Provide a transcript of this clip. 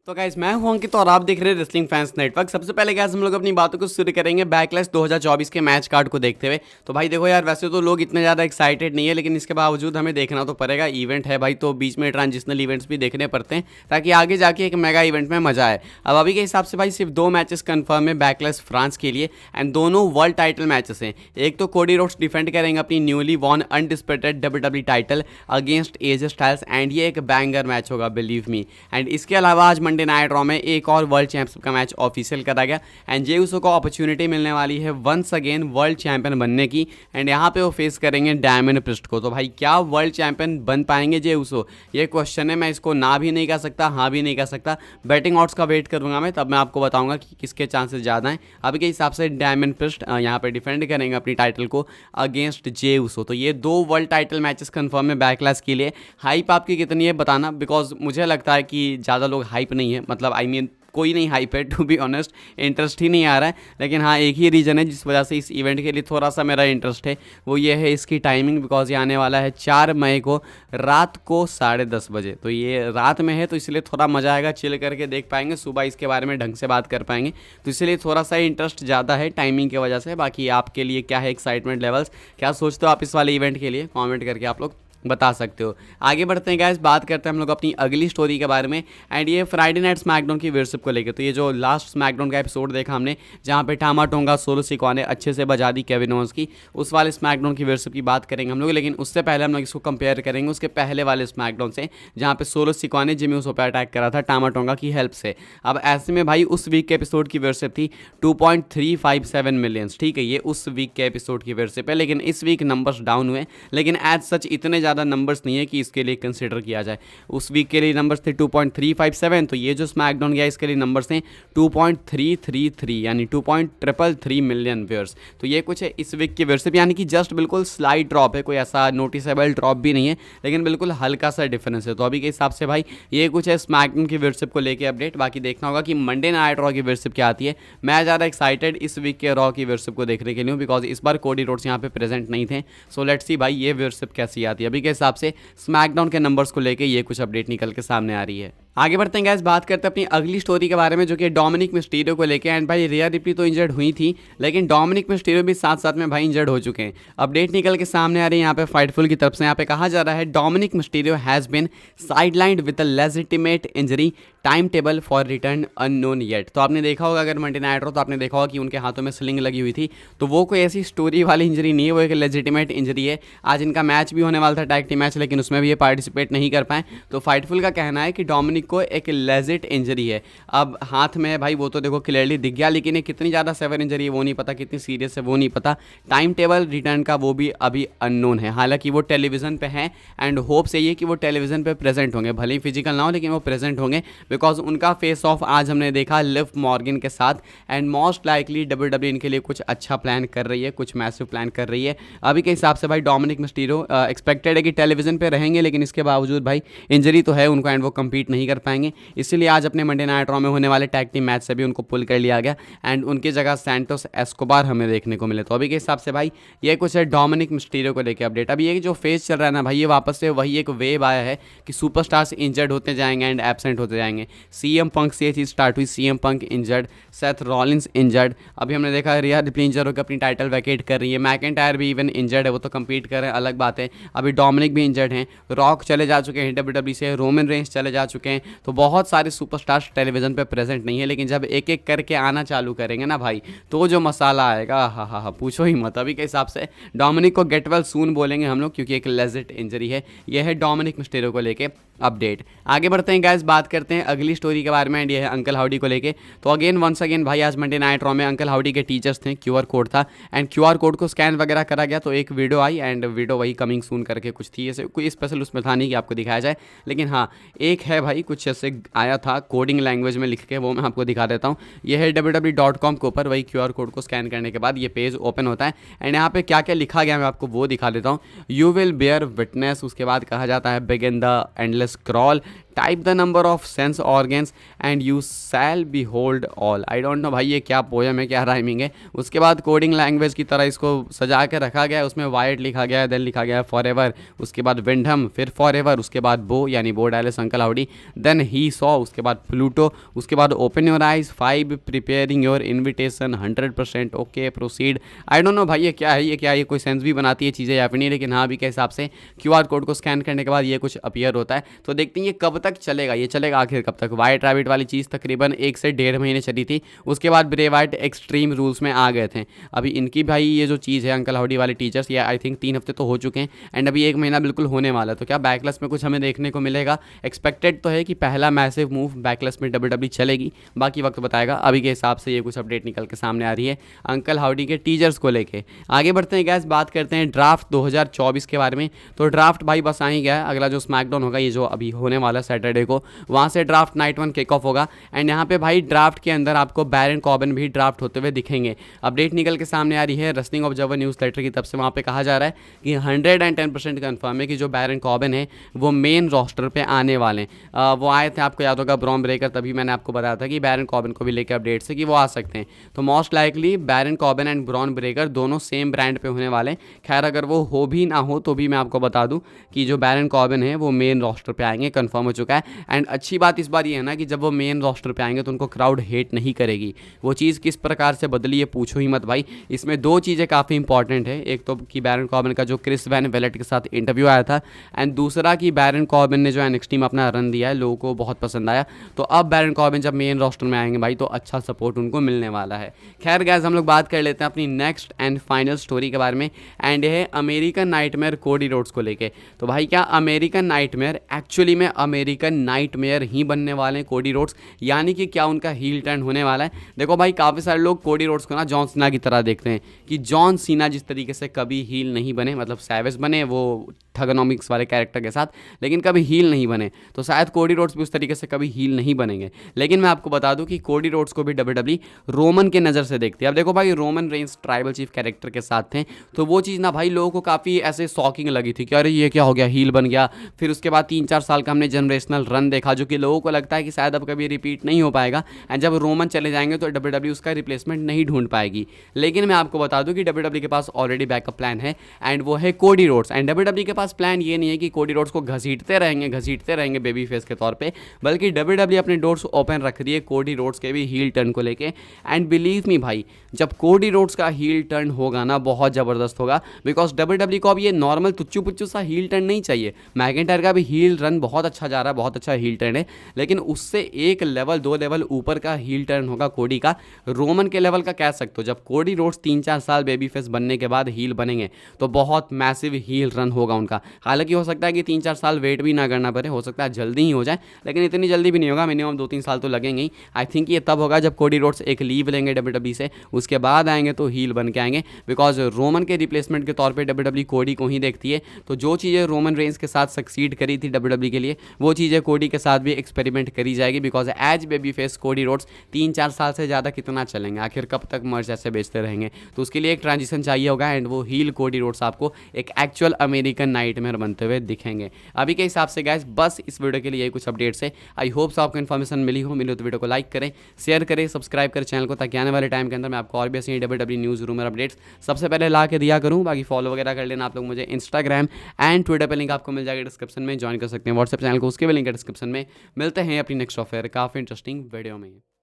तो गाइस मैं हूं अंकित और आप देख रहे हैं रेसलिंग फैंस नेटवर्क। सबसे पहले गाइस हम लोग अपनी बातों को शुरू करेंगे बैकलैश 2024 के मैच कार्ड को देखते हुए। तो भाई देखो यार, वैसे तो लोग इतने ज़्यादा एक्साइटेड नहीं है, लेकिन इसके बावजूद हमें देखना तो पड़ेगा। इवेंट है भाई, तो बीच में ट्रांजिशनल इवेंट्स भी देखने पड़ते हैं ताकि आगे जाके एक मेगा इवेंट में मजा आए। अब अभी के हिसाब से भाई सिर्फ 2 मैचेस कन्फर्म है बैकलैश फ्रांस के लिए, एंड दोनों वर्ल्ड टाइटल मैचेस हैं। एक तो कोडी रोड्स डिफेंड करेंगे अपनी newly won undisputed WWE title against AJ Styles, and ये एक बैंगर मैच होगा, बिलीव मी। एंड इसके अलावा आज मंडे नाइट रॉ में एक और वर्ल्ड चैंपियनशिप का मैच ऑफिशियल करा गया, एंड जे उसो को अपॉर्चुनिटी मिलने वाली है वंस अगेन वर्ल्ड चैंपियन बनने की। एंड यहाँ पे वो फेस करेंगे डायमंड प्रिस्ट को। तो भाई क्या वर्ल्ड चैंपियन बन पाएंगे जे उसो, ये क्वेश्चन है। मैं इसको ना भी नहीं कह सकता, हाँ भी नहीं कह सकता। बैटिंग ऑड्स का वेट करूंगा मैं, तब मैं आपको बताऊंगा कि किसके चांसेस ज़्यादा हैं। अभी के हिसाब से डायमंड प्रिस्ट यहाँ पे डिफेंड करेंगे अपनी टाइटल को अगेंस्ट जे उसो। तो ये 2 वर्ल्ड टाइटल मैचेस कंफर्म है बैकलैश के लिए। हाइप आपकी कितनी है बताना, बिकॉज मुझे लगता है कि ज़्यादा लोग हाइप नहीं है, मतलब आई मीन कोई नहीं हाइप है, टू बी ऑनेस्ट। इंटरेस्ट ही नहीं आ रहा है। लेकिन हाँ, एक ही रीज़न है जिस वजह से इस इवेंट के लिए थोड़ा सा मेरा इंटरेस्ट है, वो ये है इसकी टाइमिंग। बिकॉज ये आने वाला है 4 मई को रात को 10:30 बजे। तो ये रात में है, तो इसलिए थोड़ा मज़ा आएगा, चिल करके देख पाएंगे, सुबह इसके बारे में ढंग से बात कर पाएंगे। तो इसलिए थोड़ा सा इंटरेस्ट ज़्यादा है टाइमिंग की वजह से। बाकी आपके लिए क्या है एक्साइटमेंट लेवल्स, क्या सोचते हो आप इस वाले इवेंट के लिए, कॉमेंट करके आप लोग बता सकते हो। आगे बढ़ते हैं गाइस, बात करते हैं हम लोग अपनी अगली स्टोरी के बारे में, एंड ये फ्राइडे नाइट स्मैकडाउन की वर्शिप को लेकर। तो ये जो लास्ट स्मैकडाउन का एपिसोड देखा हमने, जहाँ पे टामा टोंगा सोलो सिकोआ ने अच्छे से बजा दी केविन ओवेंस की, उस वाले स्मैकडाउन की वर्शिप की बात करेंगे हम लोग। लेकिन उससे पहले हम लोग इसको कंपेयर करेंगे उसके पहले वाले स्मैकडाउन से, जहाँ पे सोलो सिकोआ ने जिमी उसो पे अटैक करा था टामा टोंगा की हेल्प से। अब ऐसे में भाई उस वीक के एपिसोड की वर्शिप थी 2.357 मिलियंस, ठीक है, ये उस वीक के एपिसोड की वर्शिप है। लेकिन इस वीक नंबर्स डाउन हुए, लेकिन एज सच इतने ज़्यादा नंबर्स नहीं है कि इसके लिए कंसिडर किया जाए। उस वीक के लिए नंबर्स थे 2.357, तो ये जो स्मैकडाउन गया इसके लिए नंबर्स थे 2.333, यानी 2.333 मिलियन व्यूअर्स। तो ये कुछ है इस वीक की व्यूअरशिप, यानी कि जस्ट बिल्कुल स्लाइड ड्रॉप है, कोई ऐसा नोटिसेबल ड्रॉप भी नहीं है, लेकिन बिल्कुल हल्का सा डिफरेंस है। तो अभी के हिसाब से भाई ये कुछ है स्मैकडाउन की व्यूअरशिप को लेकर अपडेट। बाकी देखना होगा कि मंडे नाइट रॉ की व्यूअरशिप क्या आती है। मैं ज़्यादा एक्साइटेड इस वीक के रॉ की व्यूअरशिप को देखने के लिए हूँ, बिकॉज इस बार कोडी रोड्स यहाँ पे प्रेजेंट नहीं थे। सो लेट्स सी भाई ये व्यूअरशिप कैसी आती है। अभी के हिसाब से स्मैकडाउन के नंबर्स को लेके ये कुछ अपडेट निकल के सामने आ रही है। आगे बढ़ते हैं गाइस, बात करते हैं अपनी अगली स्टोरी के बारे में, जो कि डोमिनिक मिस्टीरियो को लेके। एंड भाई रिया रिप्ली तो इंजर्ड हुई थी, लेकिन डोमिनिक मिस्टीरियो भी साथ साथ में भाई इंजर्ड हो चुके हैं। अपडेट निकल के सामने आ रही है यहाँ पे फाइटफुल की तरफ से। यहाँ पे कहा जा रहा है Dominik Mysterio has been sidelined with a legitimate injury, time table for return unknown yet. तो आपने देखा होगा, अगर मंडे नाइट रॉ, तो आपने देखा होगा कि उनके हाथों में स्लिंग लगी हुई थी। तो वो कोई ऐसी स्टोरी वाली इंजरी नहीं है, वो एक लेजिटिमेट इंजरी है। आज इनका मैच भी होने वाला था, टैग टीम मैच, लेकिन उसमें भी ये पार्टिसिपेट नहीं कर पाए। तो फाइटफुल का कहना है कि डोमिनिक को एक लेजिट इंजरी है। अब हाथ में है भाई, वो तो देखो क्लियरली दिख गया, लेकिन ये कितनी ज़्यादा सेवर इंजरी है वो नहीं पता, कितनी सीरियस है वो नहीं पता। टाइम टेबल रिटर्न का वो भी अभी अननोन है। हालांकि वो टेलीविजन पे हैं, एंड होप से ये कि वो टेलीविजन पे प्रेजेंट होंगे, भले ही फिजिकल ना हो, लेकिन वो प्रेजेंट होंगे। बिकॉज उनका फेस ऑफ आज हमने देखा लिव मॉर्गन के साथ, एंड मोस्ट लाइकली WWE इनके लिए कुछ अच्छा प्लान कर रही है, कुछ मैसिव प्लान कर रही है। अभी के हिसाब से भाई डोमिनिक मिस्टीरियो एक्सपेक्टेड है कि टेलीविजन पे रहेंगे, लेकिन इसके बावजूद भाई इंजरी तो है उनको, एंड वो compete नहीं कर पाएंगे। इसीलिए आज अपने मंडे नाइट रॉ में होने वाले टैग टीम मैच से भी उनको पुल कर लिया गया, एंड उनकी जगह सैंटोस एस्कोबार हमें देखने को मिले। तो अभी के हिसाब से भाई ये कुछ है डोमिनिक मिस्टीरियो को लेकर अपडेट। अभी ये जो फेज चल रहा है ना भाई, ये वापस से वही एक वेव आया है कि सुपरस्टार्स इंजर्ड होते जाएंगे एंड एब्सेंट होते जाएंगे। CM पंक से ये चीज़ स्टार्ट हुई, CM पंक इंजर्ड, सेथ रॉलिंस इंजर्ड, अभी हमने देखा रिया रिप्ली इंजर्ड होकर अपनी टाइटल वैकेट कर रही है, मैकिंटायर भी इवन इंजर्ड है, वो तो compete कर रहे हैं, अलग बात है। अभी डोमिनिक भी इंजर्ड हैं, रॉक चले जा चुके हैं WWE से, रोमन रेंस चले जा चुके हैं। तो बहुत सारे सुपरस्टार्स टेलीविजन पे प्रेजेंट नहीं है, लेकिन जब एक एक करके आना चालू करेंगे ना भाई, तो जो मसाला आएगा, हा पूछो ही मत। अभी के हिसाब से डोमिनिक को गेट वेल सून बोलेंगे हम लोग, क्योंकि एक लेजिट इंजरी है। यह है डोमिनिक मिस्टीरियो को लेके अपडेट। आगे बढ़ते हैं गाइस, बात करते हैं अगली स्टोरी के बारे में, एंड ये है अंकल हाउडी को लेके। तो अगेन वंस अगेन भाई आज मंडे नाइट रॉ में अंकल हाउडी के टीचर्स थे, QR कोड था, एंड QR कोड को स्कैन वगैरह करा गया, तो एक वीडियो आई, एंड वीडियो वही कमिंग सून करके कुछ थी, ऐसे कोई स्पेशल उसमें था नहीं कि आपको दिखाया जाए। लेकिन हाँ, एक है भाई कुछ ऐसे आया था कोडिंग लैंग्वेज में लिख के, वो मैं आपको दिखा देता हूँ। ये है www.com के ऊपर, वही QR कोड को स्कैन करने के बाद ये पेज ओपन होता है, एंड यहाँ पे क्या क्या लिखा गया मैं आपको वो दिखा देता हूँ। यू विल बेयर विटनेस, उसके बाद कहा जाता है begin the endless crawl, type the number of sense organs and you shall be hold all. I don't know भाई ये क्या पोएम है, क्या राइमिंग है। उसके बाद कोडिंग लैंग्वेज की तरह इसको सजा के रखा गया है, उसमें वाइट लिखा गया है, देन लिखा गया है फॉर एवर, उसके बाद विंडम, फिर फॉर एवर, उसके बाद बो यानी बो डायलिस uncle howdy, then he saw, उसके बाद प्लूटो, उसके बाद open your eyes, 5 preparing your invitation, 100% okay proceed. I don't know भाई ये क्या है, ये क्या है, ये कोई सेंस भी बनाती है चीज़ें या फिर नहीं, लेकिन हाँ अभी के हिसाब से क्यूआर कोड को स्कैन करने के बाद ये कुछ अपीयर होता है। तो देखते हैं ये कब तक चलेगा, ये चलेगा आखिर कब तक। वाइट रैबिट वाली चीज़ तकरीबन 1 से 1.5 महीने चली थी, उसके बाद ब्रेव वाइट एक्सट्रीम रूल्स में आ गए थे। अभी इनकी भाई ये जो चीज़ है अंकल हाउडी वाले टीचर्स, ये आई थिंक 3 हफ्ते तो हो चुके हैं एंड अभी 1 महीना बिल्कुल होने वाला है। तो क्या बैकलेस में कुछ हमें देखने को मिलेगा? एक्सपेक्टेड तो है कि पहला मैसिव मूव बैकलेस में WWE चलेगी, बाकी वक्त बताएगा। अभी के हिसाब से ये कुछ अपडेट निकल के सामने आ रही है अंकल हाउडी के टीचर्स को लेके। आगे बढ़ते हैं गैस, बात करते हैं ड्राफ्ट 2024 के बारे में। तो ड्राफ्ट भाई बस आ ही गया है, अगला जो स्मैकडाउन होगा ये जो अभी होने वाला है सैटरडे को, वहाँ से ड्राफ्ट नाइट 1 किक ऑफ होगा एंड यहाँ पे भाई ड्राफ्ट के अंदर आपको बैरन कॉर्बिन भी ड्राफ्ट होते हुए दिखेंगे। अपडेट निकल के सामने आ रही है रेसलिंग ऑब्जर्वर न्यूज़ लेटर की तरफ से, वहाँ पे कहा जा रहा है कि 110% कन्फर्म है कि जो बैरन कॉर्बिन है वो मेन रोस्टर पे आने वाले हैं। वो आए थे, आपको याद होगा ब्रॉन ब्रेकर, तभी मैंने आपको बताया था कि बैरन कॉर्बिन को भी लेकर अपडेट से कि वो आ सकते हैं। तो most likely Baron Corbin and Bron Breakker दोनों सेम ब्रांड पे होने वाले हैं। खैर अगर वो हो भी ना हो तो भी मैं आपको बता दूं कि जो बैरन कॉर्बिन है वो मेन रोस्टर पे आएंगे, कंफर्म हो चुका है। एंड अच्छी बात इस बार ये है ना कि जब वो मेन रोस्टर पे आएंगे तो उनको क्राउड हेट नहीं करेगी। वो चीज़ किस प्रकार से बदली है पूछो ही मत भाई। इसमें 2 चीज़ें काफ़ी इंपॉर्टेंट है, एक तो कि बैरन कॉर्बिन का जो क्रिस वैन वेलेट के साथ इंटरव्यू आया था एंड दूसरा कि बैरन कॉर्बिन ने जो NXT में अपना रन दिया है लोगों को बहुत पसंद आया। तो अब बैरन कॉर्बिन जब मेन रोस्टर में आएंगे भाई तो अच्छा सपोर्ट उनको मिलने वाला है। खैर गैस हम लोग बात कर लेते हैं अपनी नेक्स्ट एंड फाइनल स्टोरी के बारे में एंड ये है अमेरिकन नाइटमेयर कोडी रोड्स को लेके। तो भाई क्या अमेरिकन नाइटमेयर एक्चुअली में अमेरिकन नाइटमेयर ही बनने वाले हैं कोडी रोड्स, यानी कि क्या उनका हील टर्न होने वाला है? देखो भाई काफ़ी सारे लोग कोडी रोड्स को ना जॉन सीना की तरह देखते हैं कि जॉन सीना जिस तरीके से कभी हील नहीं बने, मतलब सैवेज बने वो ठगनॉमिक्स वाले कैरेक्टर के साथ, लेकिन कभी हील नहीं बने, तो शायद कोडी रोड्स भी उस तरीके से कभी हील नहीं बनेंगे। लेकिन मैं आपको बता दूं कि कोडी रोड्स को भी WWE रोमन के नज़र से देखती है। अब देखो भाई Roman Reigns tribal chief character के साथ थे, तो वो चीज़ ना भाई लोगों को काफ़ी ऐसे शॉकिंग लगी थी कि अरे ये क्या हो गया, हील बन गया। फिर उसके बाद 3-4 साल का हमने जनरेशनल रन देखा जो कि लोगों को लगता है कि शायद अब कभी रिपीट नहीं हो पाएगा एंड जब रोमन चले जाएंगे तो WWE उसका रिप्लेसमेंट नहीं ढूंढ पाएगी। लेकिन मैं आपको बता दूं कि WWE के पास ऑलरेडी बैकअप प्लान है एंड वो है कोडी रोड्स। एंड WWE के पास प्लान ये नहीं है कि कोडी रोड्स को घसीटते रहेंगे बेबी फेस के तौर पे, बल्कि WWE अपने डोर्स ओपन रख रही है कोडी रोड्स के भी हील टर्न को लेके। एंड बिलीव मी भाई जब कोडी रोड्स का हील टर्न होगा ना बहुत ज़बरदस्त होगा, बिकॉज WWE को अब ये नॉर्मल तुच्चू पुच्चू सा हील टर्न नहीं चाहिए। मैकेंटायर का भी हील रन बहुत अच्छा जा रहा है, बहुत अच्छा हील टर्न है, लेकिन उससे 1 लेवल 2 लेवल ऊपर का हील टर्न होगा कोडी का, रोमन के लेवल का कह सकते हो। जब कोडी रोड्स 3-4 साल बेबी फेस बनने के बाद हील बनेंगे तो बहुत मैसिव हील रन होगा उनका। हालांकि हो सकता है कि 3-4 साल वेट भी ना करना पड़े, हो सकता है जल्दी ही हो जाए, लेकिन इतनी जल्दी भी नहीं होगा, मिनिमम 2-3 साल तो लगेंगे ही। आई थिंक ये तब होगा जब कोडी रोड्स एक लीव लेंगे WWE से, उसके बाद आएंगे तो हील बन के आएंगे, बिकॉज रोमन के रिप्लेसमेंट के तौर पे WWE कोडी को ही देखती है। तो जो चीज़ें रोमन रेंस के साथ सक्सीड करी थी WWE के लिए, वो चीज़ें कोडी के साथ भी एक्सपेरिमेंट करी जाएगी, because as babyface Cody Rhodes 3-4 साल से ज़्यादा कितना चलेंगे, आखिर कब तक मर्ज ऐसे बेचते रहेंगे। तो उसके लिए एक ट्रांजिशन चाहिए होगा एंड वो हील कोडी रोड्स आपको एक एक्चुअल अमेरिकन नाइटमेयर बनते हुए दिखेंगे। अभी के हिसाब से गाइस बस इस वीडियो के लिए यही कुछ अपडेट्स है। आई होप सो आपको इन्फॉर्मेशन मिली हो तो वीडियो को लाइक करें, शेयर करें, सब्सक्राइब करें चैनल को, ताकि आने वाले टाइम के अंदर मैं आपको और भी ऐसी WWE न्यूज़ रूमर अपडेट्स सबसे पहले ला के दिया करूँ। बाकी फॉलो वगैरह कर लेना आप लोग मुझे इंस्टाग्राम एंड ट्विटर पर, लिंक आपको मिल जाएगा डिस्क्रिप्शन में, ज्वाइन कर सकते हैं व्हाट्सएप चैनल को, उसके भी लिंक है डिस्क्रिप्शन में। मिलते हैं अपनी नेक्स्ट ऑफर काफ़ी इंटरेस्टिंग वीडियो में।